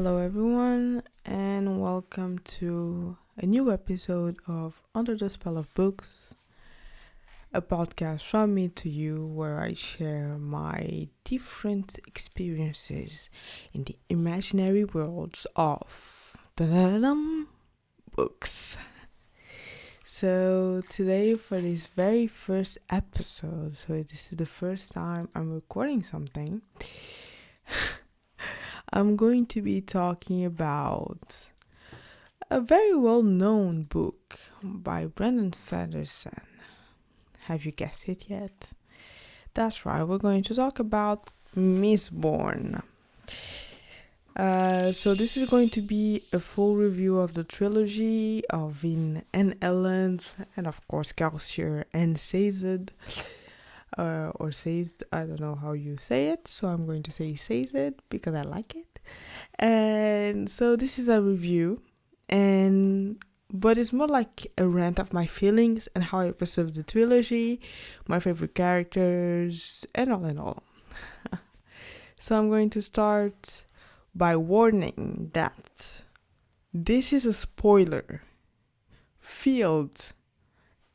Hello, everyone, and welcome to a new episode of Under the Spell of Books, a podcast from me to you where I share my different experiences in the imaginary worlds of books. So, today, for this very first episode, so this is the first time I'm recording something. I'm going to be talking about a very well-known book by Brandon Sanderson. Have you guessed it yet? That's right, we're going to talk about Mistborn. So this is going to be a full review of the trilogy of Vin and Elend, and of course Kelsier and Sazed. Or Sazed, I don't know how you say it, so I'm going to say Sazed because I like it. And so this is a review, but it's more like a rant of my feelings and how I perceive the trilogy, my favorite characters, and all in all. So I'm going to start by warning that this is a spoiler-filled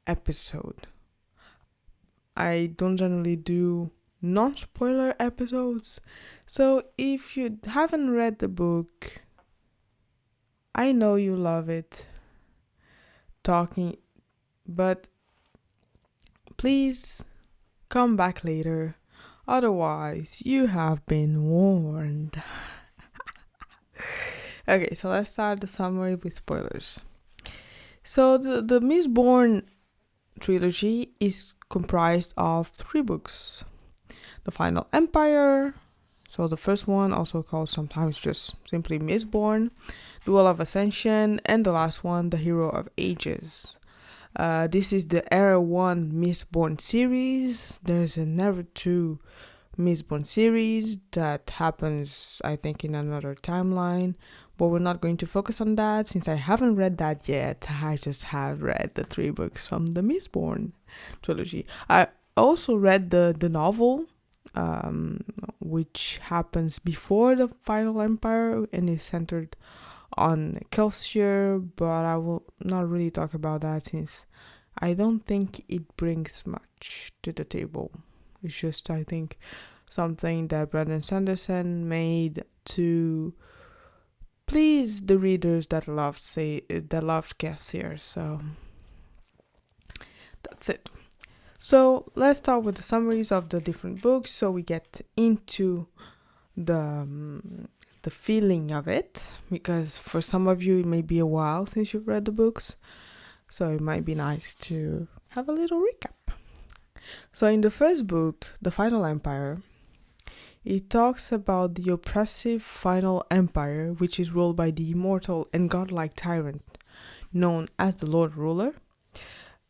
episode. I don't generally do non-spoiler episodes, so if you haven't read the book, I know you love it, but please come back later, otherwise you have been warned. Okay, so let's start the summary with spoilers. So the Mistborn trilogy is comprised of 3 books. The Final Empire, so the first one, also called sometimes just simply Mistborn, Duel of Ascension, and the last one, The Hero of Ages. This is the Era 1 Mistborn series. There's an Era 2 Mistborn series that happens, I think, in another timeline, but we're not going to focus on that since I haven't read that yet. I just have read the 3 books from the Mistborn trilogy. I also read the novel, which happens before the Final Empire and is centered on Kelsier, but I will not really talk about that since I don't think it brings much to the table. It's just, I think, something that Brandon Sanderson made to please the readers that loved Kelsier. So that's it. So let's start with the summaries of the different books, so we get into the feeling of it, because for some of you it may be a while since you've read the books, so it might be nice to have a little recap. So in the first book, The Final Empire, it talks about the oppressive Final Empire, which is ruled by the immortal and godlike tyrant known as the Lord Ruler.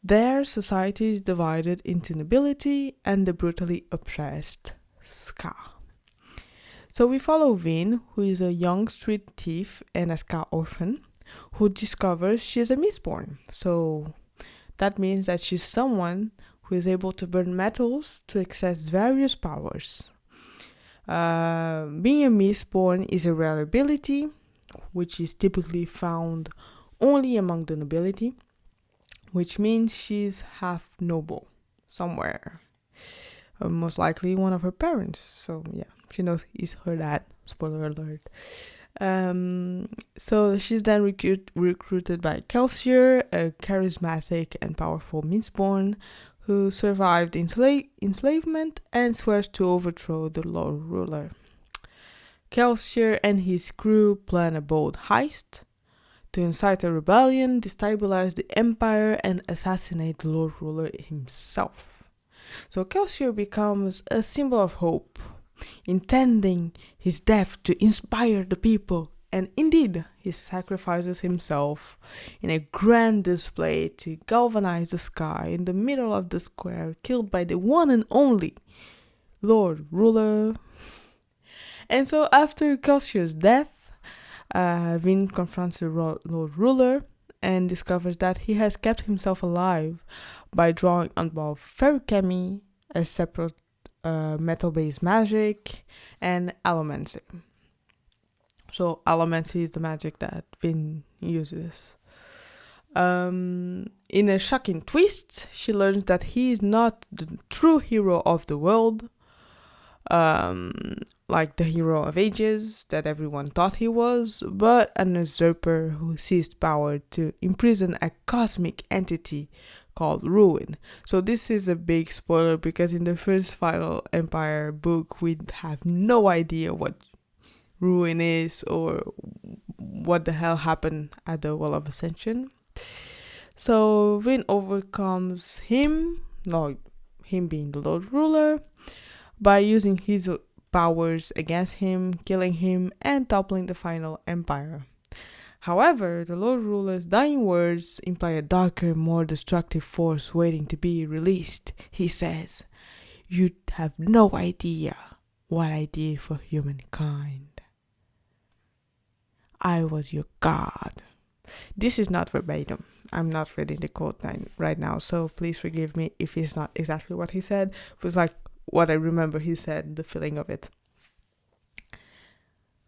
Their society is divided into nobility and the brutally oppressed Ska. So we follow Vin, who is a young street thief and a Ska orphan, who discovers she is a Mistborn. So that means that she's someone who is able to burn metals to access various powers. Being a Mistborn is a rare ability, which is typically found only among the nobility, which means she's half noble somewhere. Most likely one of her parents. So yeah, she knows he's her dad. Spoiler alert. So she's then recruited by Kelsier, a charismatic and powerful Mistborn who survived enslavement and swears to overthrow the Lord Ruler. Kelsier and his crew plan a bold heist to incite a rebellion, destabilize the empire, and assassinate the Lord Ruler himself. So Kelsier becomes a symbol of hope, intending his death to inspire the people, and indeed he sacrifices himself in a grand display to galvanize the sky in the middle of the square, killed by the one and only Lord Ruler. And so after Kelsier's death, Vin confronts the Lord Ruler and discovers that he has kept himself alive by drawing on both ferrochemy, a separate metal-based magic, and Allomancy. So Allomancy is the magic that Vin uses. In a shocking twist, she learns that he is not the true hero of the world, like the hero of ages that everyone thought he was, but an usurper who seized power to imprison a cosmic entity called Ruin. So this is a big spoiler because in the first Final Empire book, we have no idea what Ruin is or what the hell happened at the Wall of Ascension. So Vin overcomes him, like him being the Lord Ruler, by using his powers against him, killing him, and toppling the Final Empire. However, the Lord Ruler's dying words imply a darker, more destructive force waiting to be released. He says, "You have no idea what I did for humankind. I was your god." This is not verbatim. I'm not reading the quote right now, so please forgive me if it's not exactly what he said, but it's like what I remember he said, the feeling of it.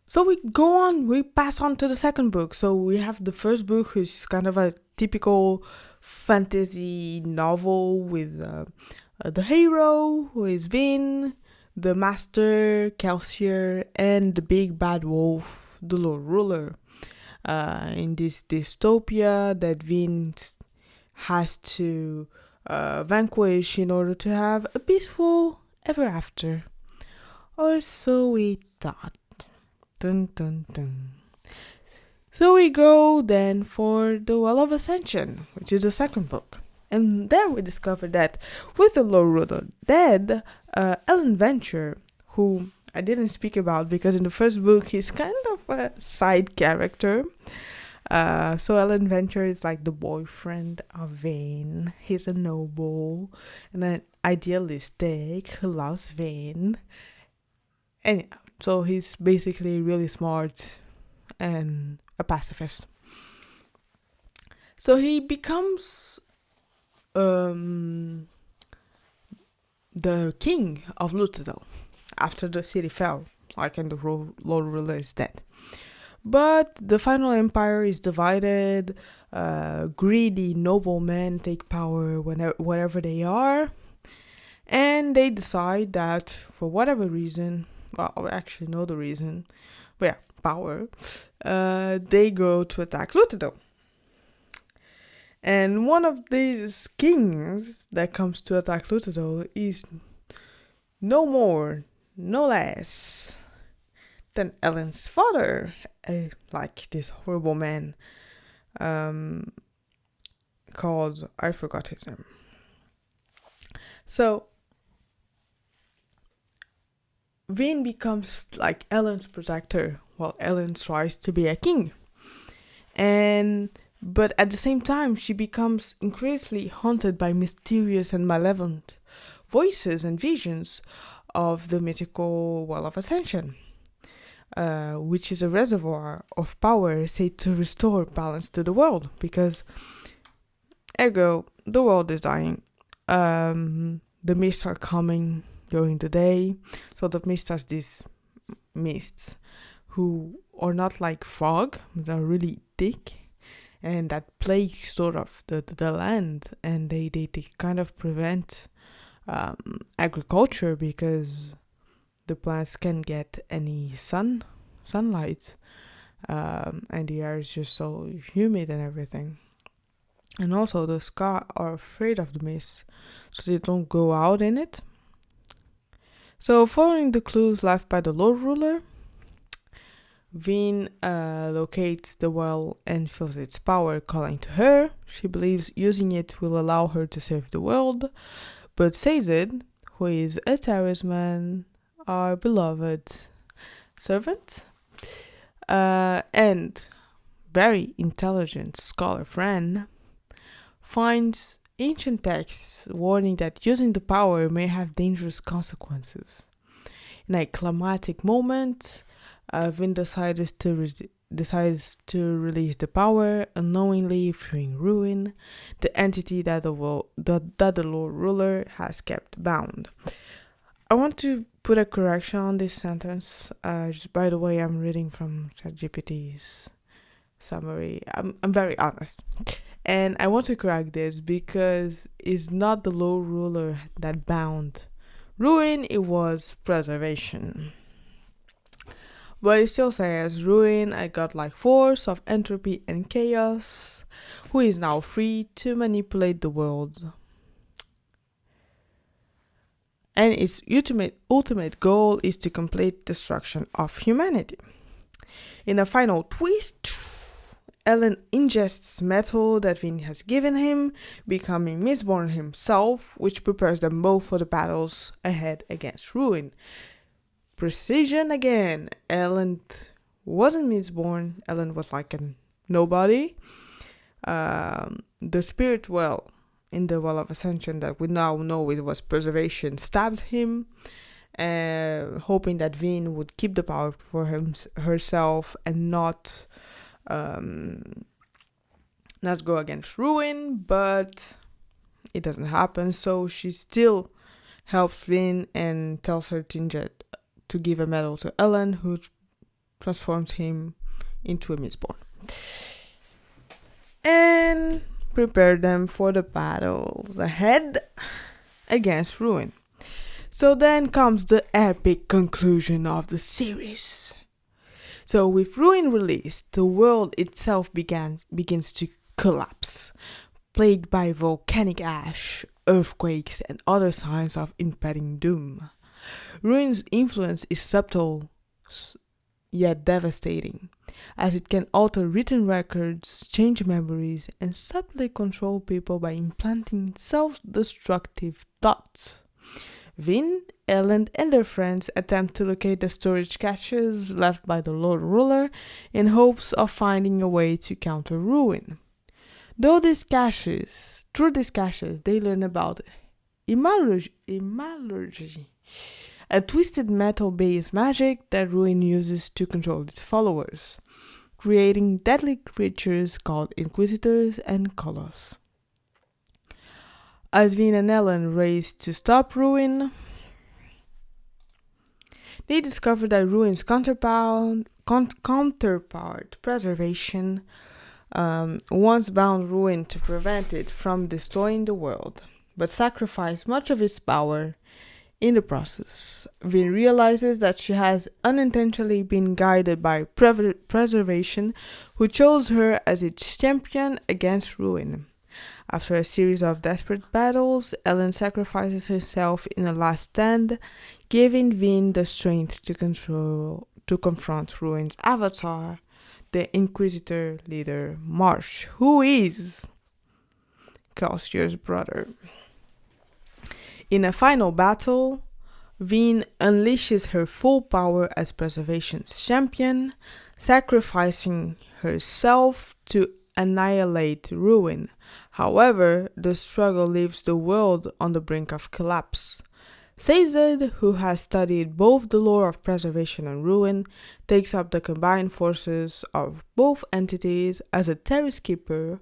So we pass on to the second book. So we have the first book, which is kind of a typical fantasy novel with the hero, who is Vin, the master, Kelsier, and the big bad wolf, the Lord Ruler. In this dystopia that Vin has to vanquish in order to have a peaceful ever after. Or so we thought. Dun, dun, dun. So we go then for the Well of Ascension, which is the second book. And there we discover that with the Lord Ruler dead, Elend Venture, who I didn't speak about because in the first book he's kind of a side character. So Elend Venture is like the boyfriend of Vin. He's a noble and an idealistic who loves Vin. And so he's basically really smart and a pacifist. So he becomes the king of Lutzedel after the city fell, like and the Lord Ruler is dead. But the Final Empire is divided. Greedy noblemen take power wherever they are, and they decide that for whatever reason, well, I actually know the reason, but yeah, power, they go to attack Luthadel. And one of these kings that comes to attack Luthadel is no more, no less than Elend's father, like this horrible man called, I forgot his name. So Vin becomes like Elend's protector while Elend tries to be a king. But at the same time, she becomes increasingly haunted by mysterious and malevolent voices and visions of the mythical Well of Ascension, which is a reservoir of power said to restore balance to the world, because ergo, the world is dying. The mists are coming during the day. So the mists are these mists who are not like fog, they're really thick, and that plague sort of the land, and they kind of prevent agriculture because the plants can't get any sunlight, and the air is just so humid and everything. And also the Scar are afraid of the mist, so they don't go out in it. So following the clues left by the Lord Ruler, Vin locates the well and feels its power calling to her. She believes using it will allow her to save the world, but Sazed, who is a talisman, our beloved servant, and very intelligent scholar friend, finds ancient texts warning that using the power may have dangerous consequences. In a climactic moment, Vin decides to release the power, unknowingly freeing Ruin, the entity that the Lord Ruler has kept bound. I want to put a correction on this sentence. Just by the way, I'm reading from ChatGPT's summary. I'm very honest. And I want to correct this because it's not the Lord Ruler that bound Ruin, it was preservation. But it still says Ruin, a godlike force of entropy and chaos, who is now free to manipulate the world. And its ultimate goal is to complete destruction of humanity. In a final twist, Elend ingests metal that Vin has given him, becoming Mistborn himself, which prepares them both for the battles ahead against Ruin. Precision again. Elend wasn't Mistborn. Elend was like a nobody. The spirit well in the Well of Ascension that we now know it was preservation stabbed him, hoping that Vin would keep the power for herself and not go against Ruin, but it doesn't happen. So she still helps Vin and tells her to give a medal to Elend, who transforms him into a Mistborn. And prepare them for the battles ahead against Ruin. So then comes the epic conclusion of the series. So with Ruin released, the world itself begins to collapse, plagued by volcanic ash, earthquakes, and other signs of impending doom. Ruin's influence is subtle yet devastating, as it can alter written records, change memories, and subtly control people by implanting self-destructive thoughts. Vin, Elend, and their friends attempt to locate the storage caches left by the Lord Ruler in hopes of finding a way to counter Ruin. Through these caches, they learn about Immalurgy, a twisted metal-based magic that Ruin uses to control its followers, creating deadly creatures called Inquisitors and Colossus. As Vin and Elend race to stop Ruin, they discover that Ruin's counterpart, Preservation, once bound Ruin to prevent it from destroying the world, but sacrificed much of its power in the process. Vin realizes that she has unintentionally been guided by Preservation, who chose her as its champion against Ruin. After a series of desperate battles, Elend sacrifices herself in a last stand, giving Vin the strength to confront Ruin's avatar, the Inquisitor leader Marsh, who is Kelsior's brother. In a final battle, Vin unleashes her full power as Preservation's champion, sacrificing herself to annihilate Ruin. However, the struggle leaves the world on the brink of collapse. Sazed, who has studied both the lore of Preservation and Ruin, takes up the combined forces of both entities as a terrace keeper.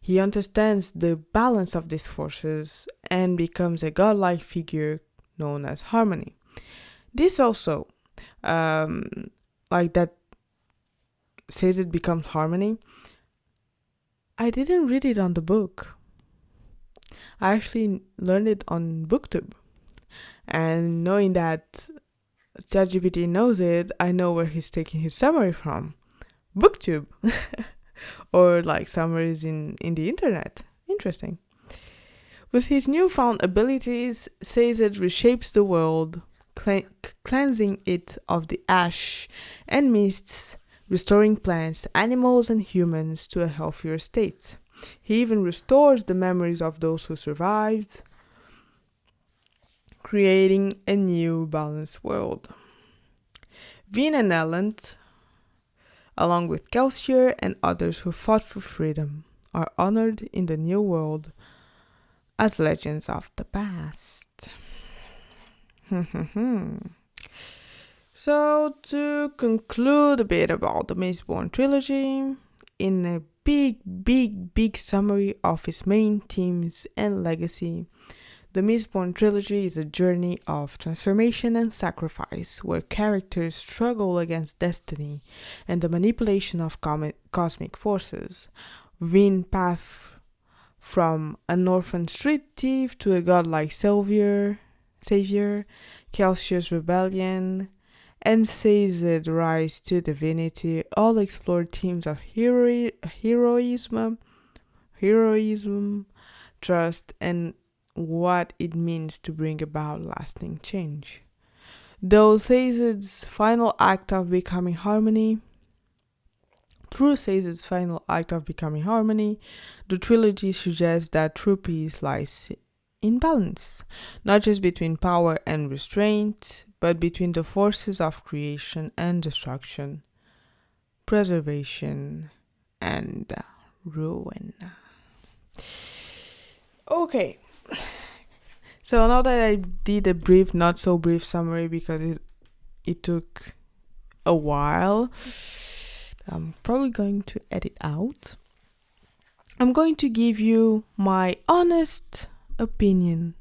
He understands the balance of these forces and becomes a godlike figure known as Harmony. This also, like that Sazed becomes Harmony, I didn't read it on the book. I actually learned it on BookTube. And knowing that ChatGPT knows it, I know where he's taking his summary from. BookTube. Or like summaries in the internet. Interesting. With his newfound abilities, Sazed reshapes the world, cleansing it of the ash and mists, restoring plants, animals, and humans to a healthier state. He even restores the memories of those who survived, creating a new balanced world. Vin and Elend, along with Kelsior and others who fought for freedom, are honored in the new world as legends of the past. So, to conclude a bit about the Mistborn trilogy, in a big summary of its main themes and legacy, The Mistborn trilogy is a journey of transformation and sacrifice, where characters struggle against destiny and the manipulation of cosmic forces. Vin path from an orphan street thief to a godlike savior, Kelsia's rebellion, and Sazed's rise to divinity all explore themes of heroism, trust, and what it means to bring about lasting change. Though Sazed's final act of becoming harmony, through Sazed's final act of becoming harmony, the trilogy suggests that true peace lies in balance, not just between power and restraint, but between the forces of creation and destruction, preservation and ruin. Okay, so now that I did a brief, not so brief summary because it took a while, I'm probably going to edit out. I'm going to give you my honest opinion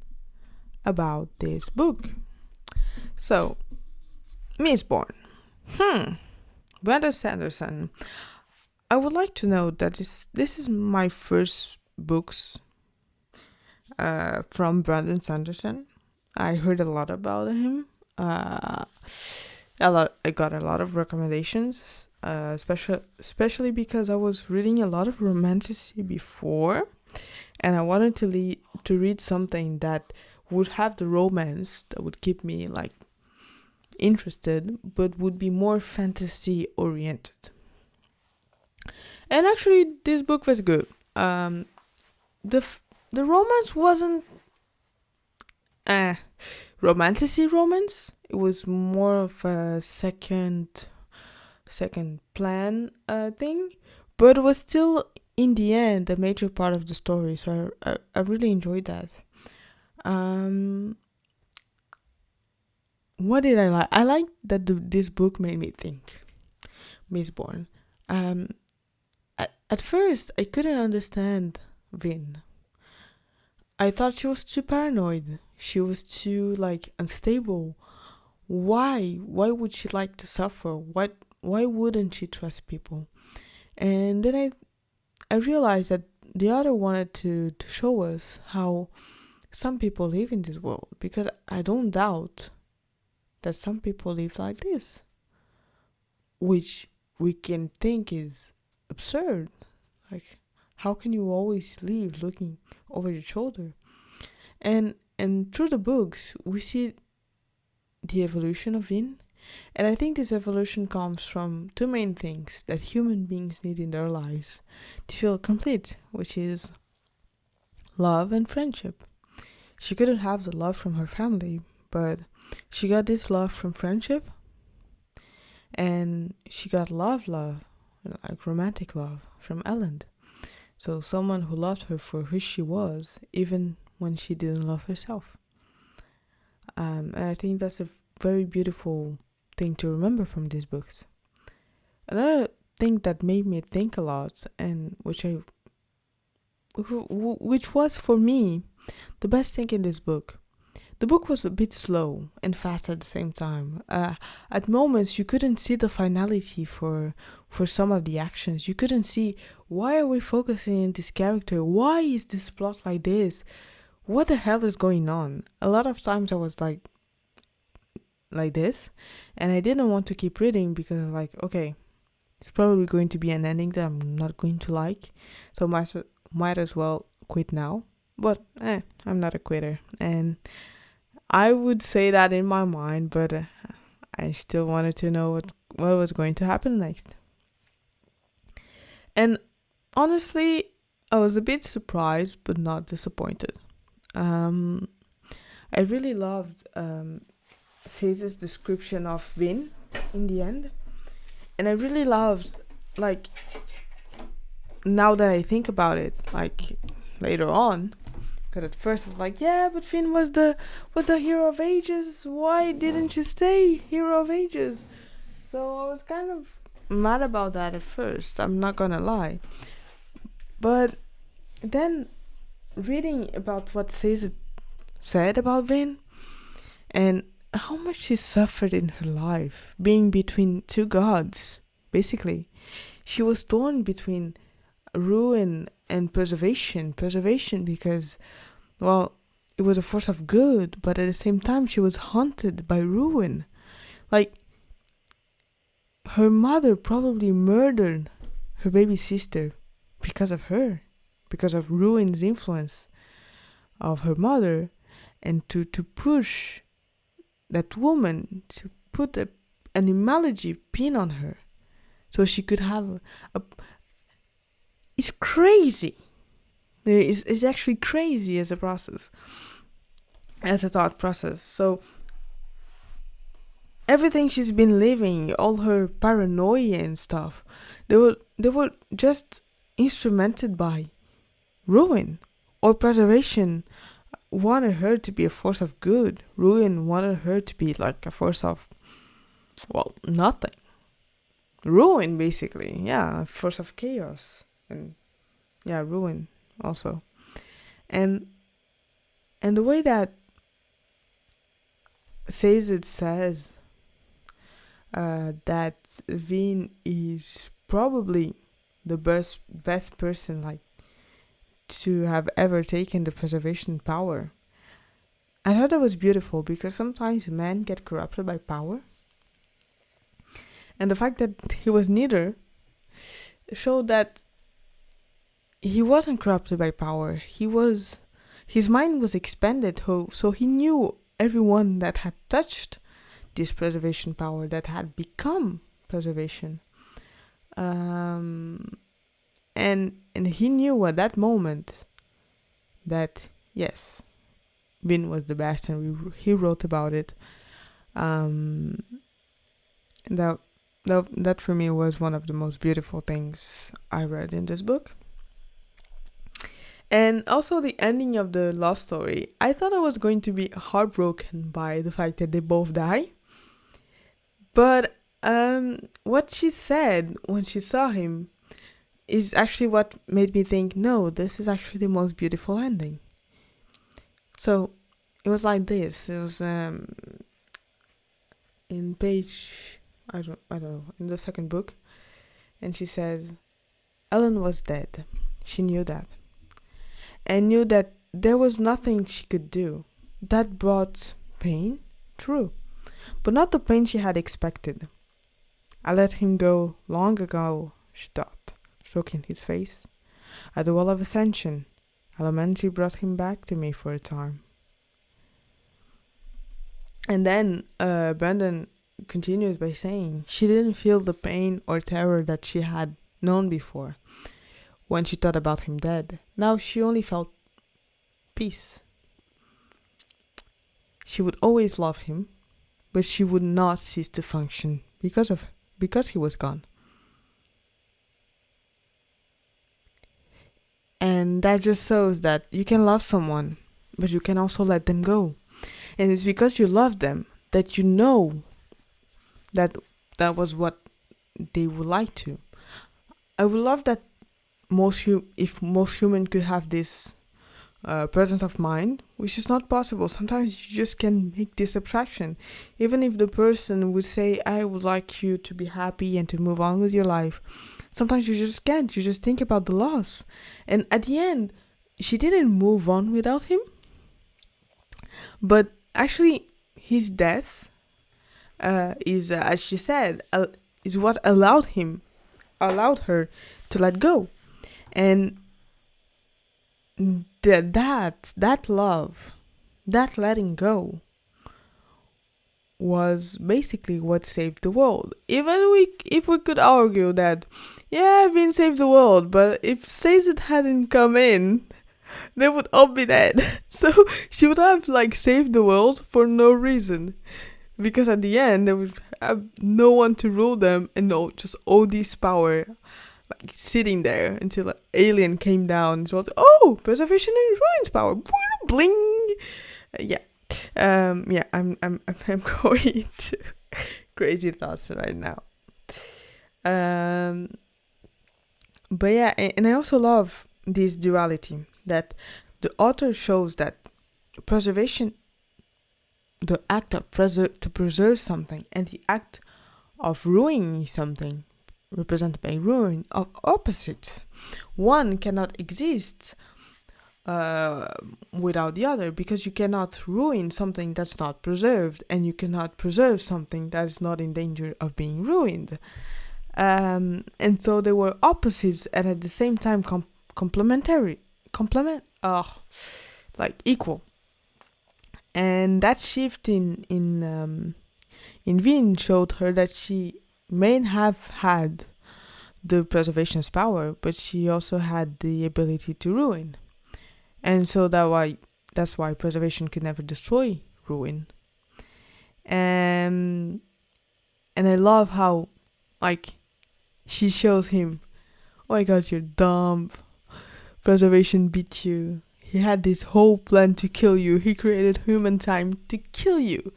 about this book. So, Mistborn. Brandon Sanderson. I would like to note that this is my first books from Brandon Sanderson. I heard a lot about him. I got a lot of recommendations, especially because I was reading a lot of romantasy before, and I wanted to read something that would have the romance that would keep me like interested, but would be more fantasy oriented. And actually, this book was good. The romance wasn't romantasy romance. It was more of a second plan thing, but it was still in the end a major part of the story. So I really enjoyed that. What did I like? I liked that this book made me think. Mistborn. At first, I couldn't understand Vin. I thought she was too paranoid. She was too unstable. Why? Why would she like to suffer? Why wouldn't she trust people? And then I realized that the author wanted to show us how some people live in this world, because I don't doubt that some people live like this, which we can think is absurd. Like, how can you always live looking over your shoulder? And through the books, we see the evolution of Vin. And I think this evolution comes from two main things that human beings need in their lives to feel complete, which is love and friendship. She couldn't have the love from her family, but she got this love from friendship, and she got love, like romantic love from Elend. So someone who loved her for who she was, even when she didn't love herself. And I think that's a very beautiful thing to remember from these books. Another thing that made me think a lot, and which was for me the best thing in this book. The book was a bit slow and fast at the same time. At moments, you couldn't see the finality for some of the actions. You couldn't see, why are we focusing on this character? Why is this plot like this? What the hell is going on? A lot of times I was like this, and I didn't want to keep reading because I'm like, okay, it's probably going to be an ending that I'm not going to like, so might as well quit now. But I'm not a quitter, and I would say that in my mind, but I still wanted to know what was going to happen next. And honestly, I was a bit surprised but not disappointed. I really loved Caesar's description of Vin in the end, and I really loved, like, now that I think about it, like later on, because at first I was like, yeah, but Vin was the hero of ages. Why didn't you stay hero of ages? So I was kind of mad about that at first, I'm not gonna lie. But then reading about what Caesar said about Vin, and how much she suffered in her life, being between two gods, basically. She was torn between ruin and preservation. Preservation because, well, it was a force of good, but at the same time, she was haunted by ruin. Like, her mother probably murdered her baby sister because of her, because of ruin's influence of her mother, and to push that woman to put an animalogy pin on her so she could have a. It's crazy. It's actually crazy as a process, as a thought process. So everything she's been living, all her paranoia and stuff, they were just instrumented by ruin, or preservation wanted her to be a force of good. Ruin wanted her to be like a force of, well, nothing. Ruin, basically, yeah, a force of chaos, and yeah, ruin also. And the way that it says that Vin is probably the best person, like, to have ever taken the preservation power. I thought that was beautiful because sometimes men get corrupted by power, and the fact that he was neither showed that he wasn't corrupted by power. His mind was expanded, so he knew everyone that had touched this preservation power, that had become preservation. And he knew at that moment that, yes, Vin was the best, and he wrote about it. That for me was one of the most beautiful things I read in this book. And also the ending of the love story. I thought I was going to be heartbroken by the fact that they both die. But what she said when she saw him is actually what made me think, no, this is actually the most beautiful ending. So it was like this. It was in page, I don't know, in the second book. And she says, Elend was dead. She knew that. And knew that there was nothing she could do. That brought pain, true, but not the pain she had expected. I let him go long ago, she thought, stroking his face. At the wall of ascension, Allomancy brought him back to me for a time. And then Brandon continues by saying she didn't feel the pain or terror that she had known before when she thought about him dead. Now she only felt peace. She would always love him, but she would not cease to function because he was gone. And that just shows that you can love someone, but you can also let them go. And it's because you love them that you know that was what they would like to. I would love that if most humans could have this presence of mind, which is not possible. Sometimes you just can make this abstraction. Even if the person would say, I would like you to be happy and to move on with your life, sometimes you just can't. You just think about the loss. And at the end, she didn't move on without him. But actually, his death is, as she said, is what allowed her to let go. And that love, that letting go, was basically what saved the world. Even if we could argue that, yeah, Vin saved the world, but if Sazed hadn't come in, they would all be dead. So she would have saved the world for no reason, because at the end they would have no one to rule them, and just all this power sitting there until an alien came down. So preservation and ruins power, bling. I'm going to crazy thoughts right now. But yeah, and I also love this duality that the author shows, that preservation, the act of to preserve something, and the act of ruining something, represented by ruin, are opposites. One cannot exist without the other, because you cannot ruin something that's not preserved, and you cannot preserve something that is not in danger of being ruined. And so they were opposites and at the same time complementary, like equal. And that shift in Vin showed her that she may have had the preservation's power, but she also had the ability to ruin. And so that's why preservation could never destroy ruin. And I love how, like, she shows him, oh my god, you're dumb. Preservation beat you. He had this whole plan to kill you. He created human time to kill you.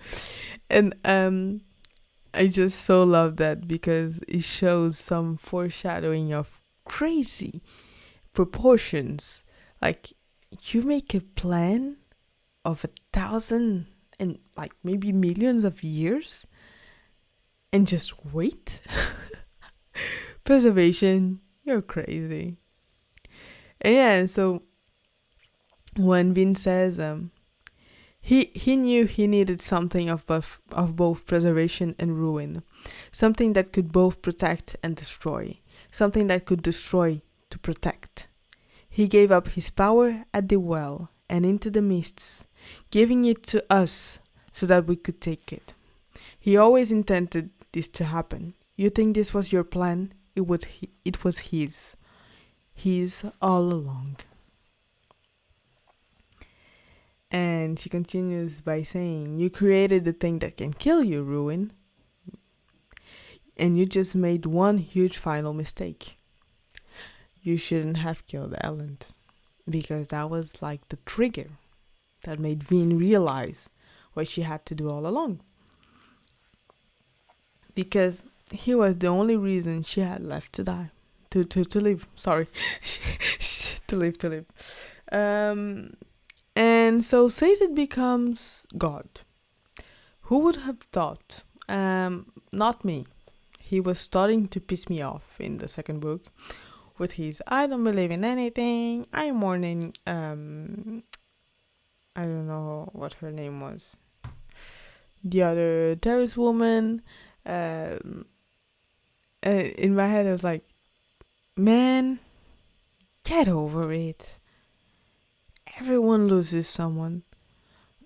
And I just so love that, because it shows some foreshadowing of crazy proportions. Like, you make a plan of 1,000 and like maybe millions of years and just wait. Preservation, you're crazy. And yeah, so when Vin says he knew he needed something of both preservation and ruin, something that could both protect and destroy, something that could destroy to protect. He gave up his power at the well and into the mists, giving it to us so that we could take it. He always intended this to happen. You think this was your plan? It was his. His all along. And she continues by saying, you created the thing that can kill you, Ruin. And you just made one huge final mistake. You shouldn't have killed Elend, because that was like the trigger that made Vin realize what she had to do all along. Because he was the only reason she had left to die. To live. Sorry. to live. And so Sazed becomes God. Who would have thought? Not me. He was starting to piss me off in the second book with his I don't believe in anything. I'm mourning. I don't know what her name was. The other terrorist woman. In my head, I was like, man, get over it. Everyone loses someone.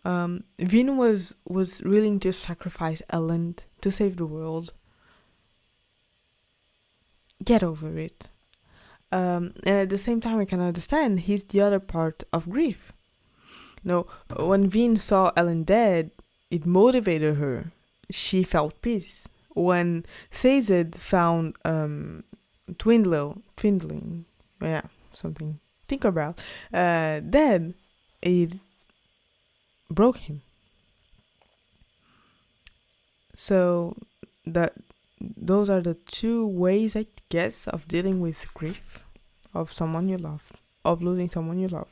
Vin was willing to sacrifice Elend to save the world. Get over it. And at the same time, I can understand he's the other part of grief. When Vin saw Elend dead, it motivated her. She felt peace. When Sazed found Twindling, yeah, something Tinkerbell, dead, it broke him. So those are the two ways, I guess, of dealing with grief of someone you love, of losing someone you love.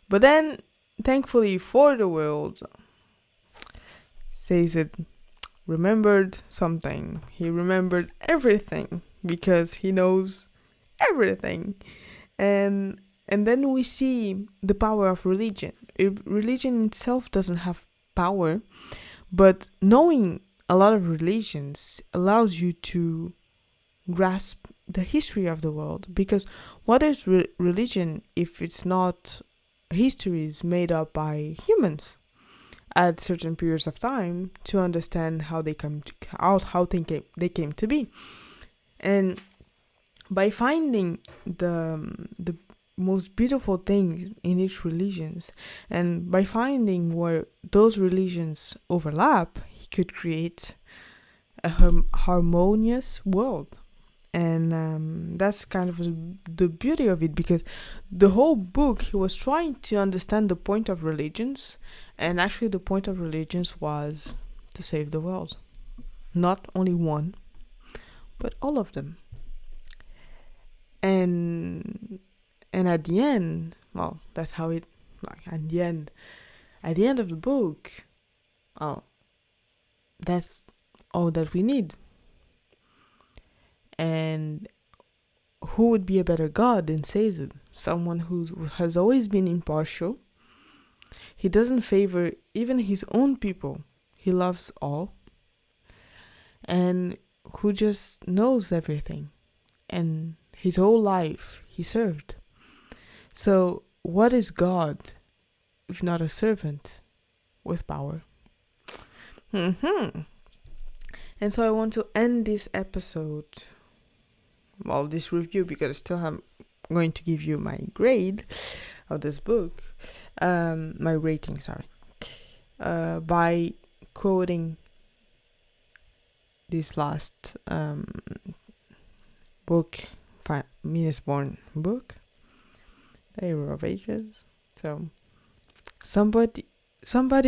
But then, thankfully for the world, Sazed remembered something. He remembered everything because he knows everything. And then we see the power of religion. If religion itself doesn't have power, but knowing a lot of religions allows you to grasp the history of the world. Because what is religion if it's not histories made up by humans at certain periods of time to understand how they came to be? And by finding the most beautiful things in each religions, and by finding where those religions overlap, he could create a harmonious world. And that's kind of the beauty of it, because the whole book he was trying to understand the point of religions, and actually the point of religions was to save the world. Not only one, but all of them. And at the end, well, that's how it, like, at the end, at the end of the book, oh, that's all that we need. And who would be a better God than Caesar? Someone who has always been impartial. He doesn't favor even his own people. He loves all. And who just knows everything. And his whole life he served. So what is God if not a servant with power? And so I want to end this episode, well, this review, because I still am going to give you my grade of this book, my rating, sorry, by quoting this last book, Mistborn book, The Hero of Ages. So somebody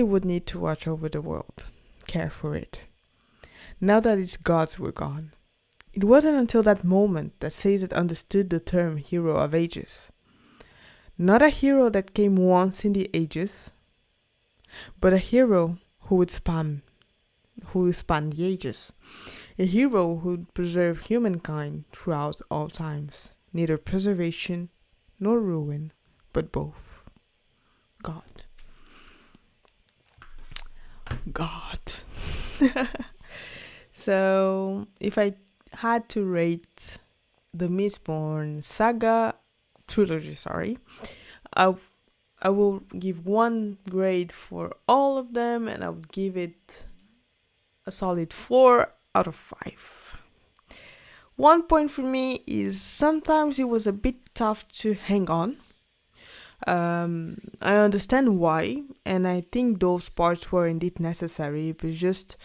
would need to watch over the world, care for it. Now that its gods were gone, it wasn't until that moment that Caesar understood the term Hero of Ages. Not a hero that came once in the ages, but a hero who would span the ages. A hero who would preserve humankind throughout all times. Neither preservation nor ruin, but both. God. So, if I had to rate the Mistborn saga trilogy, I will give 1 grade for all of them, and I would give it a solid 4 out of 5. 1 point for me is sometimes it was a bit tough to hang on. I understand why, and I think those parts were indeed necessary, but just,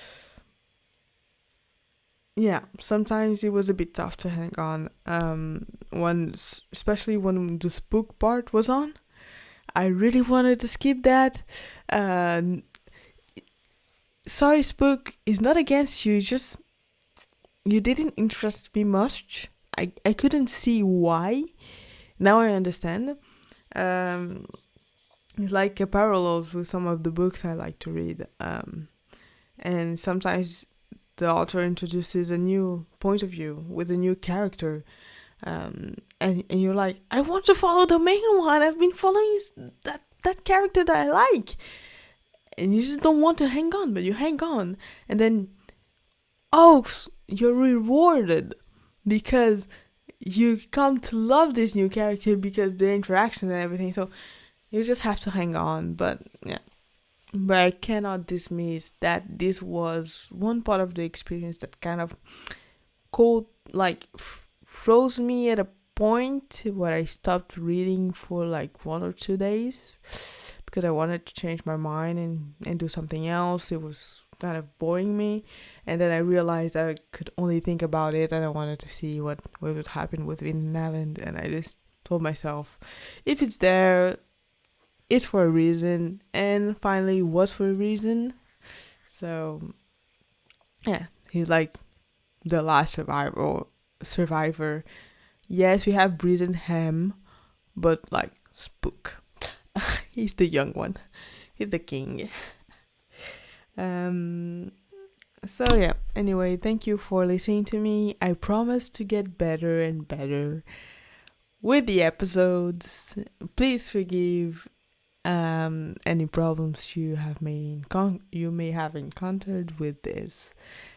yeah, sometimes it was a bit tough to hang on. Especially when the spook part was on, I really wanted to skip that. Sorry, Spook, is not against you, just you didn't interest me much. I couldn't see why. Now I understand. Like parallels with some of the books I like to read. And sometimes the author introduces a new point of view with a new character. And you're like, I want to follow the main one. I've been following that character that I like. And you just don't want to hang on, but you hang on. And then, you're rewarded because you come to love this new character because the interactions and everything. So you just have to hang on. But yeah, but I cannot dismiss that this was one part of the experience that kind of froze me at a point where I stopped reading for like 1 or 2 days because I wanted to change my mind and do something else. It was kind of boring me, and then I realized I could only think about it, and I wanted to see what would happen with Vin and Elend, and I just told myself, if it's there, it's for a reason, and finally was for a reason. So yeah, he's like the last survivor. Yes, we have Breeze and Ham, but like Spook, he's the young one, he's the king. So yeah, anyway, thank you for listening to me. I promise to get better and better with the episodes. Please forgive any problems you may have encountered with this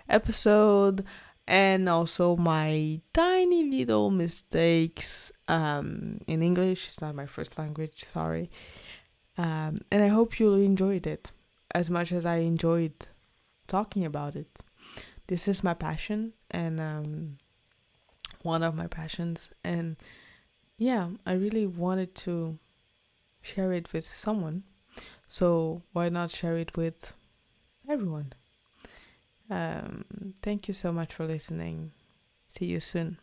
episode, and also my tiny little mistakes in English. It's not my first language, sorry. And I hope you enjoyed it as much as I enjoyed talking about it. This is my passion, and one of my passions, and yeah, I really wanted to share it with someone, so why not share it with everyone? Thank you so much for listening. See you soon.